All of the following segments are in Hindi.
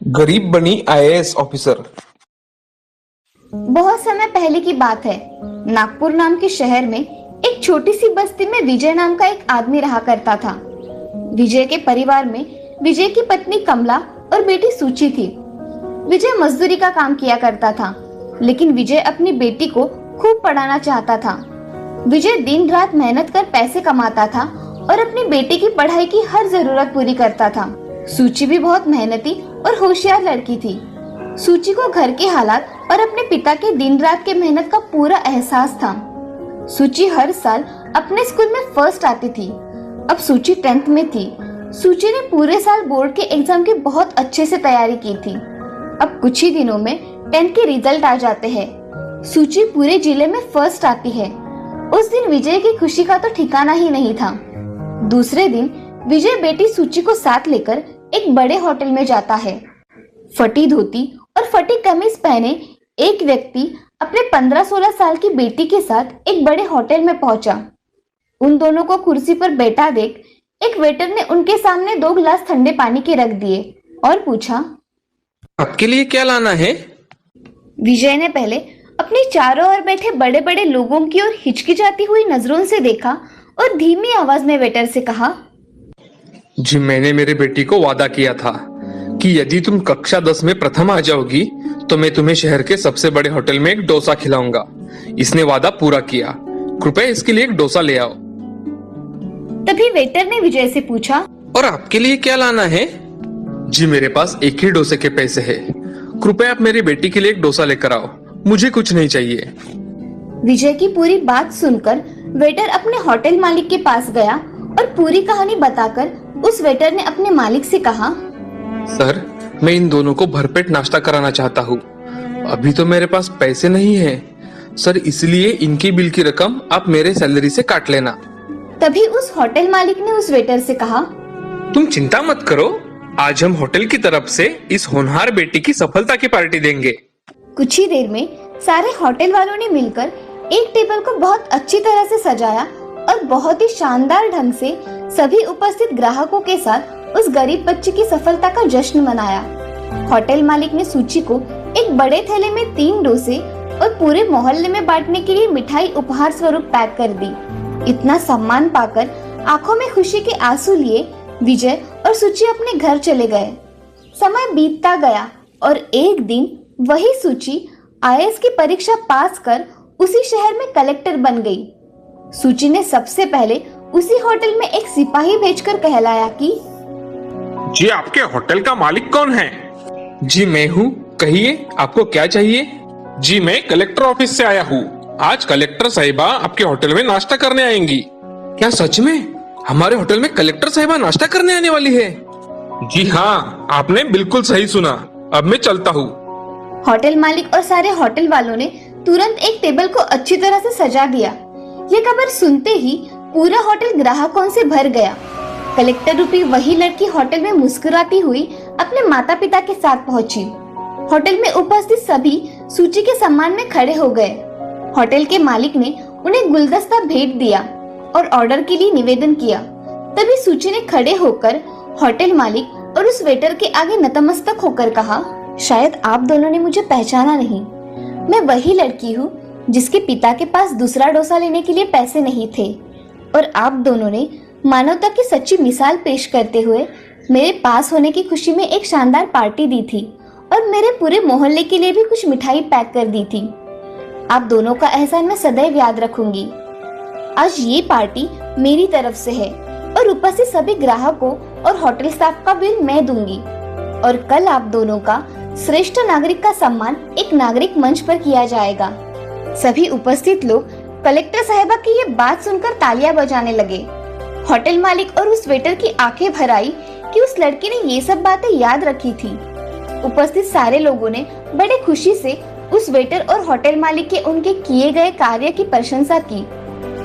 गरीब बनी आईएएस ऑफिसर। बहुत समय पहले की बात है। नागपुर नाम के शहर में एक छोटी सी बस्ती में विजय नाम का एक आदमी रहा करता था। विजय के परिवार में विजय की पत्नी कमला और बेटी सूची थी। विजय मजदूरी का काम किया करता था, लेकिन विजय अपनी बेटी को खूब पढ़ाना चाहता था। विजय दिन रात मेहनत कर पैसे कमाता था और अपनी बेटी की पढ़ाई की हर जरूरत पूरी करता था। सूची भी बहुत मेहनती और होशियार लड़की थी। सूची को घर के हालात और अपने पिता के दिन रात के मेहनत का पूरा एहसास था। सूची हर साल अपने स्कूल में फर्स्ट आती थी। अब सूची 10th में थी। सूची ने पूरे साल बोर्ड के एग्जाम की बहुत अच्छे से तैयारी की थी। अब कुछ ही दिनों में 10th के रिजल्ट आ जाते हैं। सूची पूरे जिले में फर्स्ट आती है। उस दिन विजय की खुशी का तो ठिकाना ही नहीं था। दूसरे दिन विजय बेटी सूची को साथ लेकर एक बड़े होटल में जाता है। फटी धोती और फटी कमीज पहने एक व्यक्ति अपने 15-16 साल की बेटी के साथ एक बड़े होटल में पहुंचा। उन दोनों को कुर्सी पर बैठा देख एक वेटर ने उनके सामने 2 गिलास ठंडे पानी के रख दिए और पूछा, आपके लिए क्या लाना है? विजय ने पहले अपने चारों ओर बैठे बड़े बड़े लोगों की ओर हिचकिचाती हुई नजरों से देखा और धीमी आवाज में वेटर से कहा, जी मैंने मेरी बेटी को वादा किया था कि यदि तुम कक्षा 10 में प्रथम आ जाओगी तो मैं तुम्हें शहर के सबसे बड़े होटल में एक डोसा खिलाऊंगा। इसने वादा पूरा किया। कृपया इसके लिए एक डोसा ले आओ। तभी वेटर ने विजय से पूछा, और आपके लिए क्या लाना है? जी मेरे पास एक ही डोसे के पैसे हैं। कृपया आप मेरी बेटी के लिए एक डोसा लेकर आओ। मुझे कुछ नहीं चाहिए। विजय की पूरी बात सुनकर वेटर अपने होटल मालिक के पास गया और पूरी कहानी बताकर उस वेटर ने अपने मालिक से कहा, सर मैं इन दोनों को भरपेट नाश्ता कराना चाहता हूँ। अभी तो मेरे पास पैसे नहीं है सर, इसलिए इनकी बिल की रकम आप मेरे सैलरी से काट लेना। तभी उस होटल मालिक ने उस वेटर से कहा, तुम चिंता मत करो, आज हम होटल की तरफ से इस होनहार बेटी की सफलता की पार्टी देंगे। कुछ ही देर में सारे होटल वालों ने मिलकर एक टेबल को बहुत अच्छी तरह से सजाया और बहुत ही शानदार ढंग से सभी उपस्थित ग्राहकों के साथ उस गरीब बच्चे की सफलता का जश्न मनाया। होटल मालिक ने सूची को एक बड़े थैले में 3 डोसे और पूरे मोहल्ले में बांटने के लिए मिठाई उपहार स्वरूप पैक कर दी। इतना सम्मान पाकर आंखों में खुशी के आंसू लिए विजय और सूची अपने घर चले गए। समय बीतता गया और एक दिन वही सूची आईएएस की परीक्षा पास कर उसी शहर में कलेक्टर बन गई। सूची ने सबसे पहले उसी होटल में एक सिपाही भेजकर कहलाया कि जी आपके होटल का मालिक कौन है? जी मैं हूँ, कहिए आपको क्या चाहिए? जी मैं कलेक्टर ऑफिस से आया हूँ। आज कलेक्टर साहिबा आपके होटल में नाश्ता करने आएंगी। क्या सच में? हमारे होटल में कलेक्टर साहिबा नाश्ता करने आने वाली है? जी हाँ, आपने बिल्कुल सही सुना। अब मैं चलता हूँ। होटल मालिक और सारे होटल वालों ने तुरंत एक टेबल को अच्छी तरह से सजा दिया। ये खबर सुनते ही पूरा होटल ग्राहकों से भर गया। कलेक्टर रूपी वही लड़की होटल में मुस्कुराती हुई अपने माता पिता के साथ पहुंची। होटल में उपस्थित सभी सूची के सम्मान में खड़े हो गए। होटल के मालिक ने उन्हें गुलदस्ता भेंट दिया और ऑर्डर के लिए निवेदन किया। तभी सूची ने खड़े होकर होटल मालिक और उस वेटर के आगे नतमस्तक होकर कहा, शायद आप दोनों ने मुझे पहचाना नहीं। मैं वही लड़की हूँ जिसके पिता के पास दूसरा डोसा लेने के लिए पैसे नहीं थे और आप दोनों ने मानवता की सच्ची मिसाल पेश करते हुए मेरे पास होने की खुशी में एक शानदार पार्टी दी थी और मेरे पूरे मोहल्ले के लिए भी कुछ मिठाई पैक कर दी थी। आप दोनों का एहसान मैं सदैव याद रखूंगी। आज ये पार्टी मेरी तरफ से है और उपस्थित सभी ग्राहकों और होटल स्टाफ का बिल मैं दूंगी और कल आप दोनों का श्रेष्ठ नागरिक का सम्मान एक नागरिक मंच पर किया जाएगा। सभी उपस्थित लोग कलेक्टर साहिबा की ये बात सुनकर तालियां बजाने लगे। होटल मालिक और उस वेटर की आंखें भर आई कि उस लड़की ने ये सब बातें याद रखी थी। उपस्थित सारे लोगों ने बड़े खुशी से उस वेटर और होटल मालिक के उनके किए गए कार्य की प्रशंसा की।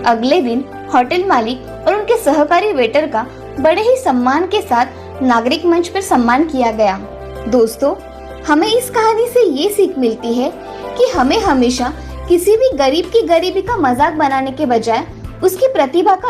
अगले दिन होटल मालिक और उनके सहकारी वेटर का बड़े ही सम्मान के साथ नागरिक मंच पर सम्मान किया गया। दोस्तों, हमें इस कहानी से ये सीख मिलती है कि हमें हमेशा किसी भी गरीब की गरीबी का मजाक बनाने के बजाय उसकी प्रतिभा का